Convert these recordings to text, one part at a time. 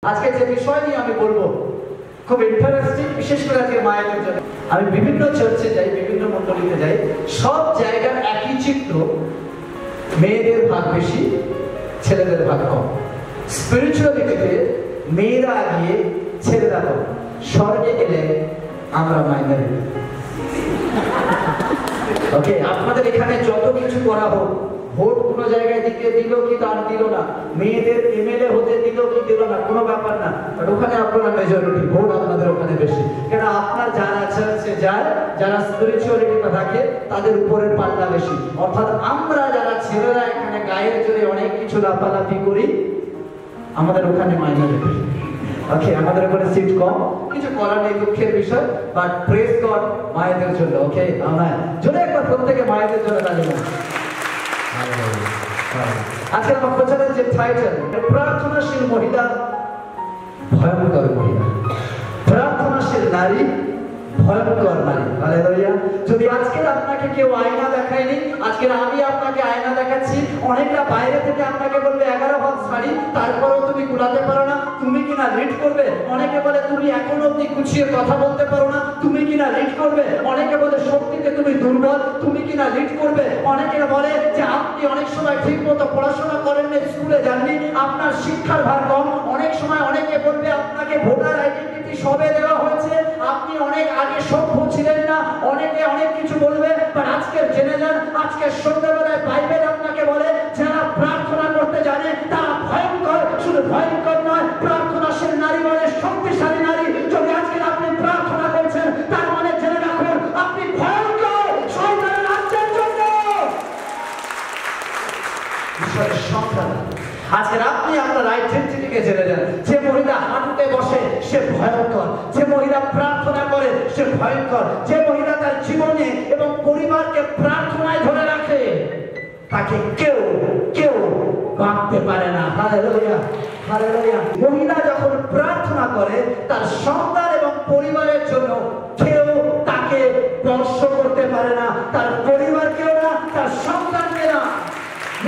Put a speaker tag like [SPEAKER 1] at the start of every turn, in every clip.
[SPEAKER 1] আজকে যে বিষয় নিয়ে আমি বলবো খুব ইন্টারেস্টিং, বিশেষ করে আজকে মায়েদের জন্য। আমি বিভিন্ন চার্চে যাই, বিভিন্ন মণ্ডলীতে যাই, সব জায়গার একই চিত্র, মেয়েদের ভাগ বেশি, ছেলেদের ভাগ কম। স্পিরিচুয়ালিটিতে মেয়েরা আগিয়ে, ছেলেরা কম। স্বর্গে গেলে আমরা মাইনরিটি। ওকে, আপনাদের এখানে যত কিছু করা হোক, ভোট কোনো জায়গায় দিতে দিল কি তার দিল না, মেয়েদের এমএলএ হতে দিল কি দিল না, কোনো ব্যাপার না, বাট ওখানে আপনারা মেজরিটি, ভোট আপনাদের ওখানে বেশি। কেন আপনার যারা চার্চে যায়, যারা স্পিরিচুয়ালিটিতে থাকে, তাদের উপরের পাল্লা বেশি। অর্থাৎ আমরা যারা ছেলেরা এখানে গায়ের জোরে অনেক কিছু লাফালাফি করি, আমাদের ওখানে মাইনরিটি। ওকে, আমাদের ওখানে সিট কম, কিছু করার নেই, দুঃখের বিষয়, বাট প্রেজ গড মায়েদের জন্য। ওকে, আমরা জোরে একবার প্রত্যেকে মায়েদের জন্য দাঁড়িয়ে। আজকে আমার প্রচারের যে টাইটেল, প্রার্থনাশীল মহিলা, ভয়ঙ্কর মহিলা। প্রার্থনাশীল নারী, ভয়ঙ্কর নারী। হালেলুয়া। যদি আজকে আপনাকে কেউ আয়না দেখায়নি, আজকে আমি আপনাকে আয়না দেখাচ্ছি। অনেকটা বাইরে থেকে আপনাকে বলবে 11 হাত শাড়ি, তারপরেও তুমি গুলাতে পারো না, তুমি কিনা লিড করবে। অনেকে বলে তুমি এখনো অব্দি গুছিয়ে কথা বলতে পারো না, তুমি কিনা লিড করবে। অনেকে বলে শক্তিতে তুমি দুর্বল, তুমি কিনা লিড করবে। অনেকে বলে যে আপনি অনেক সময় ঠিক মতো পড়াশোনা করেন না, স্কুলে যাননি, আপনার শিক্ষার ভার কম। অনেক সময় অনেকে বলবে আপনাকে ভোটার আইডেন্টিটি সবে দেওয়া হয়েছে, আপনি অনেক আগে সভ্য ছিলেন না। অনেকে অনেক কিছু বলবে, বাট আজকে জেনে যান, আজকে সন্ধ্যাবেলায় বাইবেল আপনাকে বলে যারা প্রার্থনা করতে জানে তারা ভয়ঙ্কর। শুধু ভয়ঙ্কর নয়, প্রার্থনাশীল নারী মানে শক্তিশালী নারী। যদি আজকে আপনি প্রার্থনা করছেন, তার মানে জেনে রাখুন আপনি ভয়ঙ্কর শয়তানের রাজ্যের জন্য ঈশ্বরের সন্তান। আজকে আপনি আপনার আইডেন্টিটিকে জেনে যান। যে মহিলা হাঁটুতে বসে সে ভয়ঙ্কর, যে মহিলা প্রার্থনা করে সে ভয়ঙ্কর, যে মহিলা তার জীবনে এবং পরিবারকে প্রার্থনায় ধরে রাখে, তাকে কেউ কেউ ভাঙতে পারে না। Hallelujah, hallelujah. মহিলা যখন প্রার্থনা করে, তার সন্তান এবং পরিবারের জন্য কেউ তাকে স্পর্শ করতে পারে না, তার পরিবারকেও না, তার সন্তানকে না।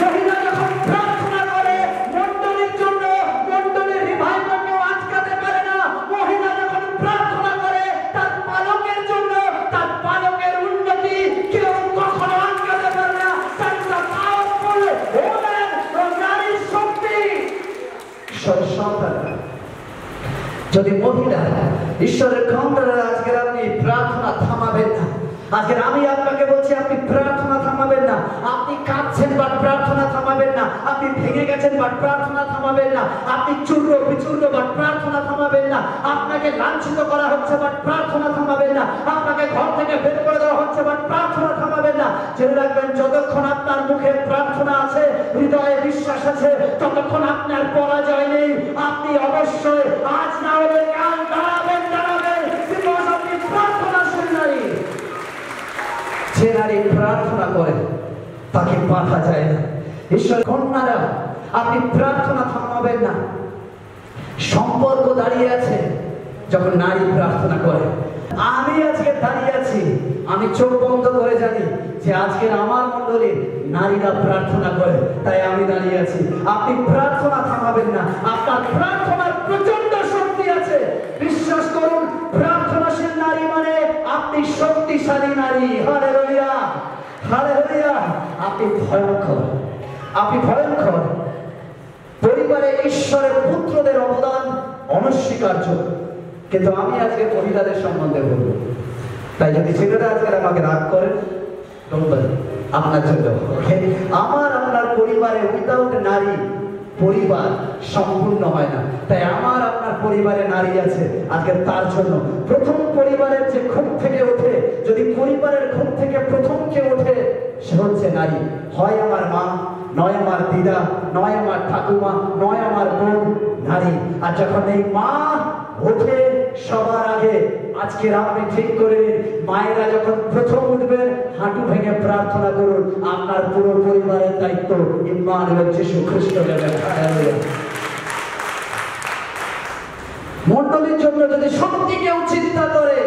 [SPEAKER 1] মহিলা যখন প্রার্থনা করে মণ্ডলীর জন্য, মণ্ডলীর রিভাইভালকেও আটকাতে পারে না। মহিলা যখন প্রার্থনা করে তার পালকের জন্য, তার পালকের উন্নতি কেউ কখনো আটকাতে পারে না। তার পাওয়ারফুল ওম্যান, নারীর শক্তি, ঈশ্বরের সন্তান। যদি মহিলা ঈশ্বরের খণ্ডারে, আজকে আপনি প্রার্থনা থামাবেন না। আজকে আমি আপনাকে বলছি আপনি প্রার্থনা থামাবেন না। আপনি কাঁদছেন বাট প্রার্থনা থামাবেন না। আপনি ভেঙে গেছেন বাট প্রার্থনা থামাবেন না। আপনি চূর্ণ বিচূর্ণ বাট প্রার্থনা থামাবেন না। আপনাকে লাঞ্ছিত করা হচ্ছে বাট প্রার্থনা থামাবেন না। আপনাকে ঘর থেকে বের করে দেওয়া হচ্ছে বাট প্রার্থনা থামাবেন না। জেনে রাখবেন, যতক্ষণ আপনার মুখে প্রার্থনা আছে, হৃদয়ে বিশ্বাস আছে, ততক্ষণ আপনার পরাজয় নেই। আপনি অবশ্যই আজ না হলে কাল দাঁড়াবেন, দাঁড়াবেন, বিকজ আপনি প্রার্থনাশীল নারী। যে নারী প্রার্থনা করে তাকে বাধা যায় না। ঈশ্বর কন্যারা, আপনি প্রার্থনা থামাবেন না। সম্পর্ক দাঁড়িয়ে আছে যখন নারী প্রার্থনা করে। আমি আজকে দাঁড়িয়ে আছি, আমি চোখ বন্ধ করে জানি যে আজকের আমার মণ্ডলী নারীরা প্রার্থনা করে, তাই আমি দাঁড়িয়ে আছি। আপনি প্রার্থনা থামাবেন না। আপনার প্রার্থনার প্রচন্ড শক্তি আছে। বিশ্বাস করুন, প্রার্থনাশীল নারী মানে আপনি শক্তিশালী নারী। Hallelujah, hallelujah. আপনি ভয়ঙ্কর, আপনি ভয়ঙ্কর। পরিবারে ঈশ্বরের পুত্রদের অবদান অনস্বীকার্য। কিন্তু আমি আজকে মহিলাদের সম্বন্ধে বলবো, তাই যদি ছেলেরা আজকে আমাকে রাগ করেন, আপনার জন্য। আমার আপনার পরিবারে উইদাউট নারী পরিবার সম্পূর্ণ হয় না। তাই আমার আপনার পরিবারে নারী আছে আজকে, তার জন্য প্রথম পরিবারের যে ঘুম থেকে ওঠে, যদি পরিবারের ঘুম থেকে প্রথম কে ওঠে, সে হচ্ছে নারী। হয় আমার মা, নয় আমার দিদা, নয় আমার ঠাকুমা, নয় আমার বোন, নারী। আর যখন এই মা ওঠে সবার আগে, আজকে আপনি ঠিক করে নিন, মায়েরা যখন প্রথম উঠবেন, হাঁটু ভেঙে প্রার্থনা করুন। আপনার পুরো পরিবারের দায়িত্ব ইম্মানুয়েল যীশু খ্রিস্ট নেবেন। মণ্ডলীর জন্য যদি সত্যি কেউ চিন্তা করে,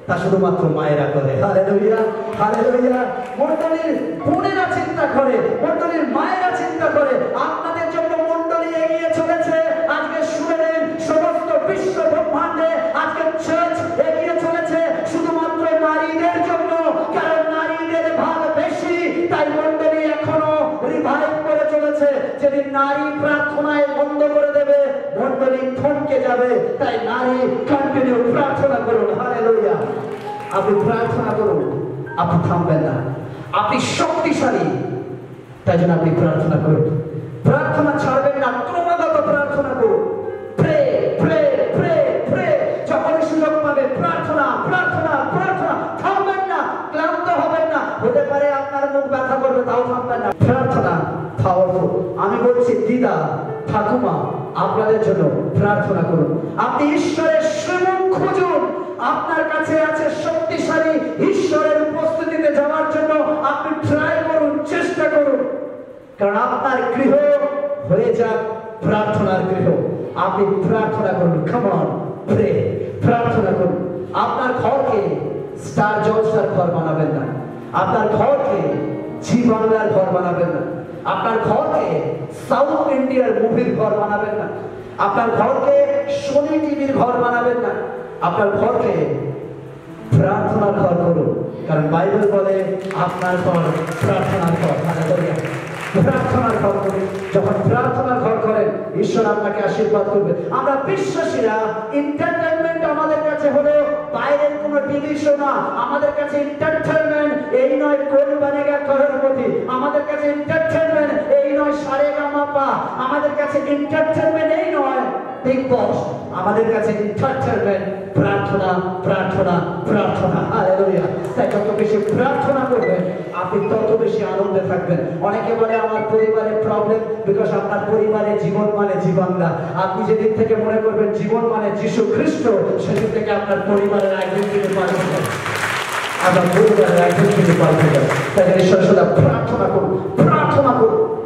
[SPEAKER 1] তা শুধুমাত্র মায়েরা করে। Hallelujah, hallelujah. মণ্ডলীর বোনেরা চিন্তা করে, মণ্ডলীর মায়েরা চিন্তা করে। আপনাদের জন্য মণ্ডলী এগিয়ে চলেছে। আজকে শুনে নেন, বললেই থমকে যাবে। তাই নারী কন্টিনিউ প্রার্থনা করুন। হালেলুয়া। আপনি প্রার্থনা করুন, আপনি থামবেন না। আপনি শক্তিশালী, তাই জন্য আপনি প্রার্থনা করুন। প্রার্থনা ছাড়বেন না, ক্রমাগত প্রার্থনা করুন। প্রে প্রে প্রে প্রে, যখন সুযোগ পাবে প্রার্থনা প্রার্থনা প্রার্থনা, থামবেন না, ক্লান্ত হবেন না। হতে পারে আপনার মুখ ব্যথা করবে, তাও থামবেন না। প্রার্থনা পাওয়ারফুল। আমি বলছি দিদা ঠাকুমা, আপনাদের জন্য প্রার্থনা করুন। আপনি ঈশ্বরের শ্রীমুখ খুঁজুন। আপনার কাছে আছে শক্তিশালী ঈশ্বরের উপস্থিতিতে যাওয়ার জন্য আপনি ট্রাই করুন, চেষ্টা করুন। কারণ আপনার গৃহ হয়ে যাক প্রার্থনার গৃহ। আপনি প্রার্থনা করুন। কাম অন, প্রে, প্রার্থনা করুন। আপনার ঘরকে স্টার জলসার ঘর বানাবেন না। আপনার ঘরকে জি বাংলার ঘর বানাবেন না। আপনার ঘরকে সাউথ ইন্ডিয়ার মুভির ঘর বানাবেন না। আপনার ঘরকে সোনি টিভির ঘর বানাবেন না। আপনার ঘরকে প্রার্থনার ঘর করুন। কারণ বাইবেল বলে আপনার ঘর প্রার্থনার ঘর। প্রার্থনার ঘর করুন। যখন প্রার্থনার ঘর করেন, ঈশ্বর আপনাকে আশীর্বাদ করবে। আমরা বিশ্বাসীরা এন্টারটেইনমেন্ট আমাদের কাছে হলো বাইরের কোনো টিভি শো না। আমাদের কাছে এন্টারটেইনমেন্ট এই নয় কোন বানেগা করোড়পতি। আমাদের কাছে এন্টারটেইনমেন্ট এই নয় সারেগামাপা। আমাদের কাছে এন্টারটেইনমেন্ট এই নয় বিগ বস। আমাদের কাছে এন্টারটেইনমেন্ট প্রার্থনা প্রার্থনা প্রার্থনা। হালেলুয়া। তাই যত বেশি প্রার্থনা করবেন আপনি তত বেশি আনন্দে থাকবেন। অনেকে বলে আমার পরিবারের প্রবলেম, বিকজ আপনার পরিবারে জীবন মানে জীবন না। আপনি যেদিন থেকে মনে করবেন জীবন মানে যীশু খ্রিস্ট, সেদিন থেকে আপনার পরিবারের আইডেন্টিটি পাল্টে যাবে। আপনার পরিবারের আইডেন্টিটি পাল্টে যাবে। তাই ঈশ্বর সদা প্রার্থনা করুন, প্রার্থনা করুন।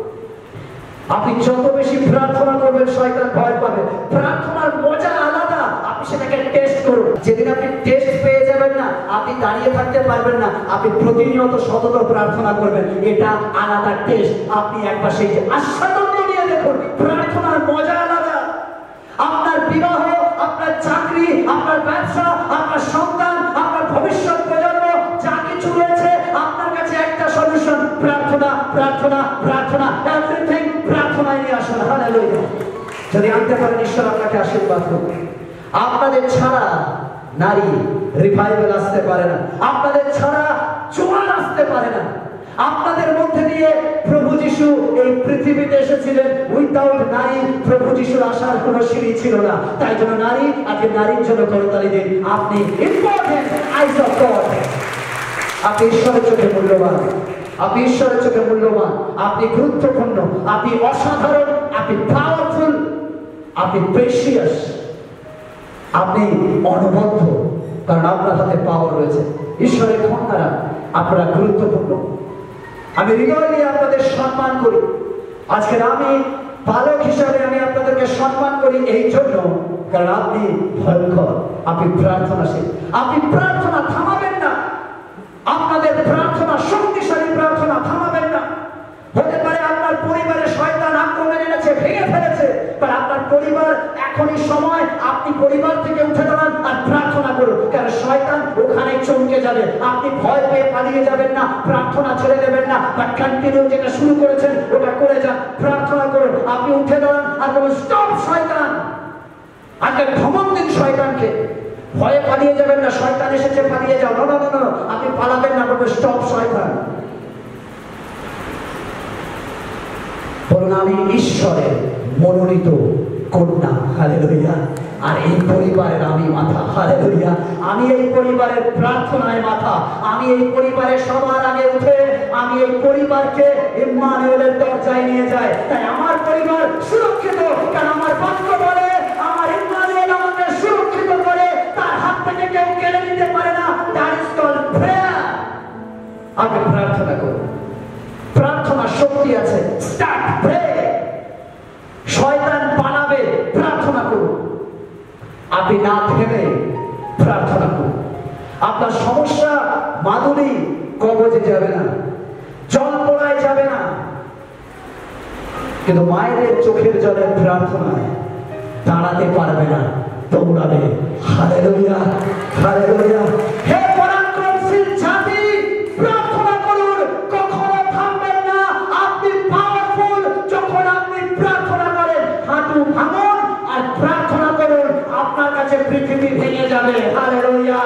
[SPEAKER 1] আপনি যত বেশি প্রার্থনা করবেন শয়তান ভয় পাবে। প্রার্থনার মজা আলাদা। আপনি সেটাকে টেস্ট করুন। যেদিন আপনি টেস্ট পেয়ে যাবেন না, আপনি দাঁড়িয়ে থাকতে পারবেন না। আপনি প্রতিনিয়ত সতত প্রার্থনা করবেন, এটা আলাদা টেস্ট। আপনি একবার সেই আস্বাদন নিয়ে দেখুন। প্রার্থনার মজা আলাদা। আপনার বিবাহ, আপনার চাকরি, আপনার ব্যবসা, আপনার সন্তান, আপনার ভবিষ্যৎ প্রজন্ম, যা কিছু রয়েছে আপনার কাছে একটা সলিউশন, প্রার্থনা প্রার্থনা প্রার্থনা। এভরিথিং প্রার্থনায় নিয়ে আসুন। হালেলুয়া। যদি আনতে পারেন ঈশ্বর আপনাকে আশীর্বাদ করবে। আপনাদের ছাড়া নারী রিভাইভাল আসতে পারে না। আপনাদের ছাড়া জোয়ার আসতে পারে না। আপনাদের মধ্যে দিয়ে প্রভু যিশু এই পৃথিবীতে এসেছিলেন। উইদাউট নারী প্রভু যিশুর আসার কোনো সিঁড়ি ছিল না। তাই জন্য নারী, আজকে নারীর জন্য করতালি দিন। আপনি ইম্পর্টেন্ট আইজ অফ গড। আপনি ঈশ্বরের চোখে মূল্যবান। আপনি ঈশ্বরের চোখে মূল্যবান। আপনি গুরুত্বপূর্ণ, আপনি অসাধারণ, আপনি পাওয়ারফুল, আপনি প্রেশিয়াস, আপনি অনবদ্য। কারণ আপনার হাতে পাওয়ার রয়েছে। ঈশ্বরের কন্যারা আপনারা গুরুত্বপূর্ণ। আমি হৃদয় দিয়ে আপনাদের সম্মান করি। আজকের আমি বালক হিসাবে আমি আপনাদেরকে সম্মান করি এই জন্য, কারণ আপনি ভয়ঙ্কর, আপনি প্রার্থনাশীল। আপনি প্রার্থনা থামাবেন না। আপনাদের প্রার্থনা শক্তিশালী প্রার্থনা থামাবেন না। হতে পারে আপনার পরিবারে শয়তান আক্রমণ এনেছে, ভেঙে ফেলেছে, কারণ আপনার পরিবার এখনই সময় আপনি পরিবার থেকে উঠে দাঁড়ান আর প্রার্থনা করুন। কারণ শয়তান ওখানে চমকে যাবে। আপনি ভয় পেয়ে পালিয়ে যাবেন না, প্রার্থনা ছেড়ে দেবেন না, বা কন্টিনিউ যেটা শুরু করেছেন ওটা করে যান। প্রার্থনা করুন। আপনি উঠে দাঁড়ান আর বলুন স্টপ শয়তান। আজকে ধমক দিন শয়তানকে। ভয়ে পালিয়ে যাবেন না, শয়তান এসেছে পালিয়ে যাও, না না না, আপনি পালাবেন না, বলবেন স্টপ শয়তান। বলুন আমি ঈশ্বরের মনোনীত কন্যা। হালেলুয়া। আর এই পরিবারের আমি মাথা। হালেলুয়া। আমি এই পরিবারের প্রার্থনায় মাথা। আমি এই পরিবারের সবার আগে উঠে আমি এই পরিবারকে ইম্মানুয়েলের দরজায় নিয়ে যাই। তাই আমার পরিবার সুরক্ষিত, কারণ আমার বাক্য বলে আমার ইম্মানুয়েল আমাকে সুরক্ষিত করে, তার হাত থেকে কেউ কেড়ে নিতে পারে না। That is called prayer. আপনি প্রার্থনা করুন। প্রার্থনা শক্তি আছে। Start pray. শয়তান পালাবে, প্রার্থনা করুন। আপনি না থেমে প্রার্থনা করুন। আপনার সমস্যা মাদুলি কবজে যাবে না, জল পড়ায় যাবে না, কিন্তু মায়ের চোখের জলের প্রার্থনায় দাঁড়াতে পারবে না, দৌড়াবে। Hallelujah, hallelujah. হে পরাক্রমশীল জাতি, প্রার্থনা করুন, কখনো থামবেন না। আপনি পাওয়ারফুল। যখন আপনি প্রার্থনা করেন, হাঁটু ভাঙুন আর প্রার্থনা করুন, আপনার কাছে পৃথিবী ভেঙে যাবে। হালেলুয়া।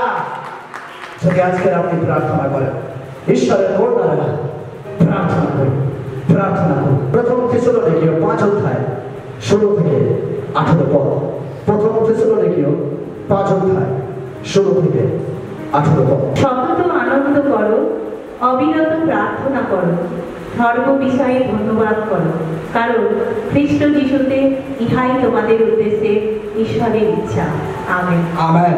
[SPEAKER 1] যদি আজকে আপনি প্রার্থনা করেন, ঈশ্বরের করুণা প্রার্থনা করুন, প্রার্থনা করুন। প্রথম থেসলোনিকীয় 5 অধ্যায় 16 থেকে 18 পদ। প্রথম থেসলোনিকীয় 5 অধ্যায় 16 থেকে 18 পদ।
[SPEAKER 2] সতত আনন্দ করো, অবিরত প্রার্থনা করো, ধর্ম বিষয়ে ধন্যবাদ করো, কারণ খ্রিস্ট যিশুতে ইহাই তোমাদের উদ্দেশ্যে ঈশ্বরের ইচ্ছা। আমেন।
[SPEAKER 1] আমেন।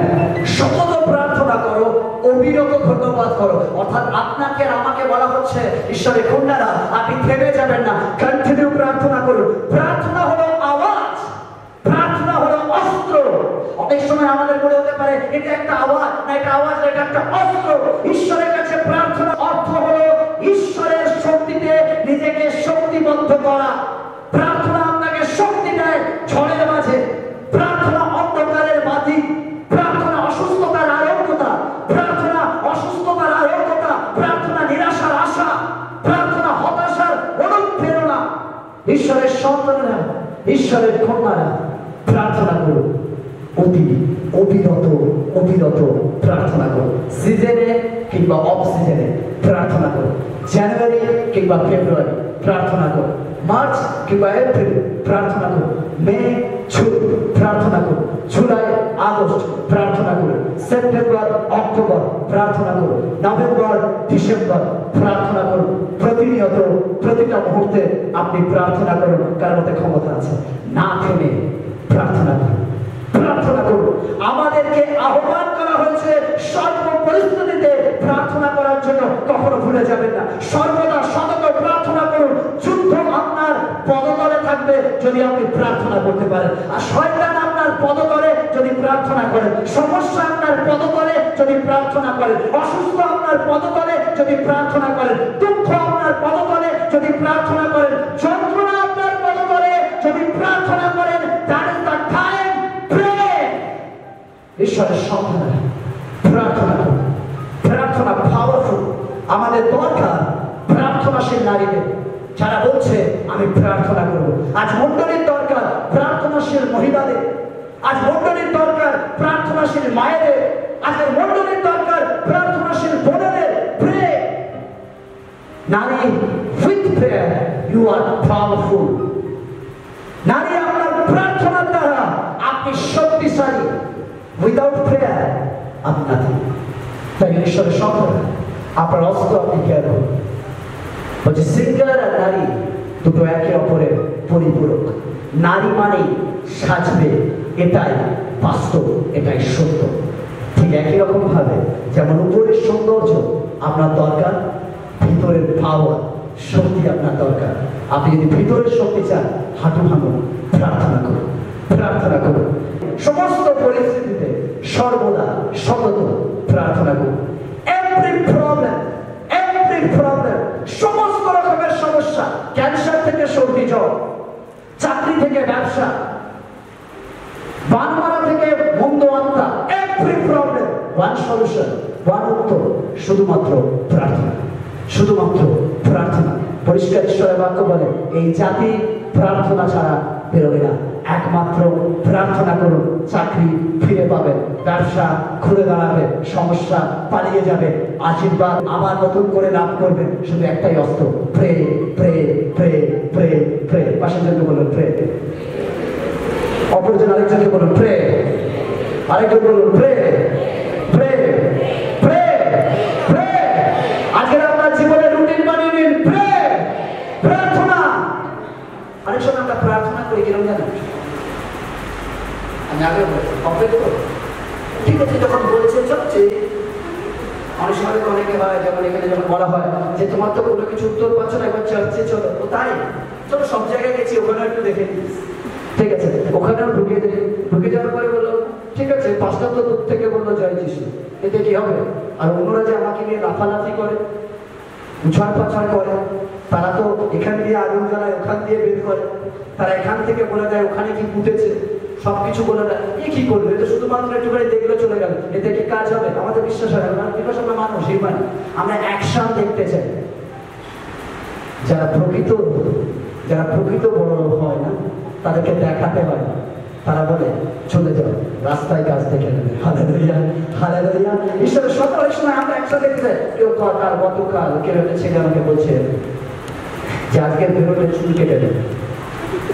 [SPEAKER 1] সতত প্রার্থনা করো, অবিরত ধন্যবাদ করো। অর্থাৎ আপনাকে আর আমাকে বলা হচ্ছে, ঈশ্বরের কন্যারা আপনি থেমে যাবেন না, কন্টিনিউ প্রার্থনা করুন। প্রার্থনা হলো আওয়াজ, প্রার্থনা হলো অস্ত্র। অনেক সময় আমাদের মনে হতে পারে এটা একটা আওয়াজ, না এটা আওয়াজ না, এটা একটা অস্ত্র। ঈশ্বরের কাছে প্রার্থনা অর্থ হলো ঈশ্বরের শক্তিতে নিজেকে শক্তিবদ্ধ করা। প্রার্থনা আপনাকে শক্তি দেয় ঝড়ের মাঝে। প্রার্থনা অন্ধকারের বাতি, প্রার্থনা অসুস্থতার আরোগ্যতা, প্রার্থনা অসুস্থতার আরোগ্যতা, প্রার্থনা নিরাশার আশা, প্রার্থনা হতাশার অনুপ্রেরণা। ঈশ্বরের সন্তানেরা, ঈশ্বরের কন্যারা প্রার্থনা করুন, অবিরত অবিরত প্রার্থনা করুন। সিজনে কিংবা অফ সিজনে প্রার্থনা করুন। জানুয়ারি কিংবা ফেব্রুয়ারি প্রার্থনা করুন। মার্চ কিংবা এপ্রিল প্রার্থনা করুন। মে জুন প্রার্থনা করুন। জুলাই আগস্ট প্রার্থনা করুন। সেপ্টেম্বর অক্টোবর প্রার্থনা করুন। নভেম্বর ডিসেম্বর প্রার্থনা করুন। প্রতিনিয়ত প্রতিটা মুহূর্তে আপনি প্রার্থনা করুন, কার মধ্যে ক্ষমতা আছে। না থেমে প্রার্থনা করুন, প্রার্থনা করুন। আমাদেরকে আহ্বান করা হয়েছে সর্ব পরিস্থিতিতে প্রার্থনা করার জন্য। কখনো ভুলে যাবেন না, সর্বদা সতত প্রার্থনা করুন। যুদ্ধ আপনার পদতলে থাকবে যদি আপনি প্রার্থনা করতে পারেন, আর শয়তান আপনার পদতলে যদি প্রার্থনা করেন, সমস্যা আপনার পদতলে যদি প্রার্থনা করেন, অসুস্থ আপনার পদতলে যদি প্রার্থনা করেন, দুঃখ আপনার পদতলে যদি প্রার্থনা করেন, যন্ত্রণা আপনার পদতলে যদি প্রার্থনা করেন, that is the time. Pray. ঈশ্বরের সন্তানেরা প্রার্থনা করুন। প্রার্থনা পাওয়ারফুল। আমাদের দরকার প্রার্থনাশীল নারীদের, যারা বলছে আমি প্রার্থনা করব। আজ মণ্ডলীর দরকার প্রার্থনাশীল মহিলাদের, আজ মণ্ডলীর দরকার প্রার্থনাশীল মায়েদের, আজকের মণ্ডলীর দরকার প্রার্থনাশীল বোনেদের। প্রে। নারী, with prayer you are powerful. নারী, আপনার প্রার্থনার দ্বারা আপনি শক্তিশালী। উইদাউট প্রেয়ার আপনি নাথিং। তাই ঈশ্বরের সন্তান, আপনার অস্ত্র আপনি কেয়ার করুন। বলছে সিঙ্গার আর নারী দুটো একে অপরের পরিপূরক। নারী মানে সাজবে, এটাই বাস্তব, এটাই সত্য। ঠিক একই রকম ভাবে যেমন উপরের সৌন্দর্য আপনার দরকার, ভিতরের পাওয়ার শক্তি আপনার দরকার। আপনি যদি ভিতরের শক্তি চান, হাঁটু ভাঙুন, প্রার্থনা করুন, প্রার্থনা করুন। সমস্ত পরিস্থিতিতে সর্বদা সতত প্রার্থনা করুন। এভরি প্রবলেম, সমস্ত রকমের সমস্যা, ক্যান্সার থেকে সর্দি জ্বর, চাকরি থেকে ব্যবসা, বানমারা থেকে মন্দ আত্মা, every problem, one solution, one উত্তর, শুধুমাত্র প্রার্থনা, শুধুমাত্র প্রার্থনা। পরিষ্কার ঈশ্বরের বাক্য বলে এই জাতি প্রার্থনা ছাড়া বেরোবে না। একমাত্র প্রার্থনা করুন, চাকরি ফিরে পাবেন, ব্যবসা ঘুরে দাঁড়াবে, সমস্যা পালিয়ে যাবে, আশীর্বাদ আবার নতুন করে লাভ করবেন। শুধু একটাই অস্ত্র, pray pray pray pray pray. পাশের জন্য বলুন প্রে। অপরজন আরেকজনকে বলুন প্রে। আরেকজন বলুন প্রে প্রে প্রে প্রে। আজকের আপনার জীবনের রুটিন বানিয়ে নিন, প্রে, প্রার্থনা। অনেক সময় আমরা প্রার্থনা করি কিরকম জানেন? আমি আগে কমপ্লিট করবো, ঠিক আছে? যখন বলছে চলছে, অনেক সময় অনেকে হয়, যেমন এখানে যখন বলা হয় যে তোমার তো কোনো কিছু উত্তর পাচ্ছ না, এবার চার্চে চলো। তো তাই চলো, সব জায়গায় গেছি, ওখানে একটু দেখে নিস, ঠিক আছে? ওখানেও ঢুকিয়ে দিই। ঢুকে যাওয়ার পরে বললো ঠিক আছে, পাঁচটা তো দূর থেকে বললো জয় যিশু, এতে কি হবে? আর অন্যরা যে আমাকে নিয়ে লাফালাফি করে, উছাড় পাছাড় করে, তারা তো এখান দিয়ে আগুন জ্বালায়, ওখান দিয়ে বের করে, তারা এখান থেকে বলে দেয় ওখানে কি ফুটেছে, সবকিছু বলে দেয়। এ কি করবে? এটা শুধুমাত্র একটুখানি দেখলে চলে গেল, এতে কি কাজ হবে? আমাদের বিশ্বাস হয় না, বিকজ আমরা মানুষ, হিউম্যান, আমরা অ্যাকশন দেখতে চাই। যারা প্রকৃত বড় হয় না, তাদেরকে দেখাতে হয় না, তারা বলে চলে যাও, রাস্তায় কাজ দেখে নেবে। Hallelujah, hallelujah. ঈশ্বরের সকালের সময় আমরা একসাথে দেখতে কেউ কাল গতকাল কেউ একটা ছেলে আমাকে বলছে যে আজকে বেরোলে চুল কেটে দেবে,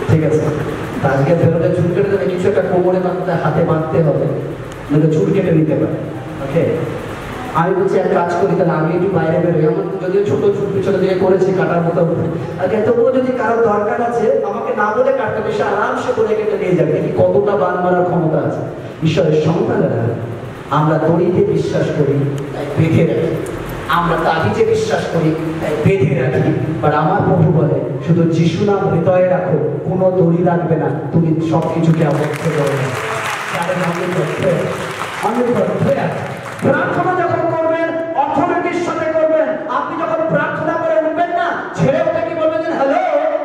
[SPEAKER 1] ঠিক আছে, আজকে বেরোলে চুল কেটে দেবে, কিছু একটা কোমরে বাঁধতে হাতে বাঁধতে হবে, নইলে চুল কেটে নিতে পারে। ওকে, আমি বলছি এক কাজ করি, তাহলে আমি একটু বাইরে বেরোই, আমার যদিও ছোট চুল পিছনে দিকে করেছি কাটার মতো, তবুও যদি কারোর দরকার আছে আমাকে না বলে কাটতে হবে, সে আরামসে বলে কেটে নিয়ে যাবে। কি কতটা বান মারার ক্ষমতা আছে। ঈশ্বরের সন্তানেরা আমরা দড়িতে বিশ্বাস করি তাই বেঁধে রাখি, আমরা তাবিজে বিশ্বাস করি তাই বেঁধে রাখি। বাট আমার প্রভু বলে শুধু যিশু নাম হৃদয়ে রাখো, কোনো দড়ি রাখবে না, তুমি সবকিছুকে আবদ্ধ করবে। প্রার্থনা যখন করবেন অথরিটির সাথে করবেন। আপনি যখন প্রার্থনা করে উঠবেন না, ছেড়ে ওটা কি বলবেন যে হ্যালো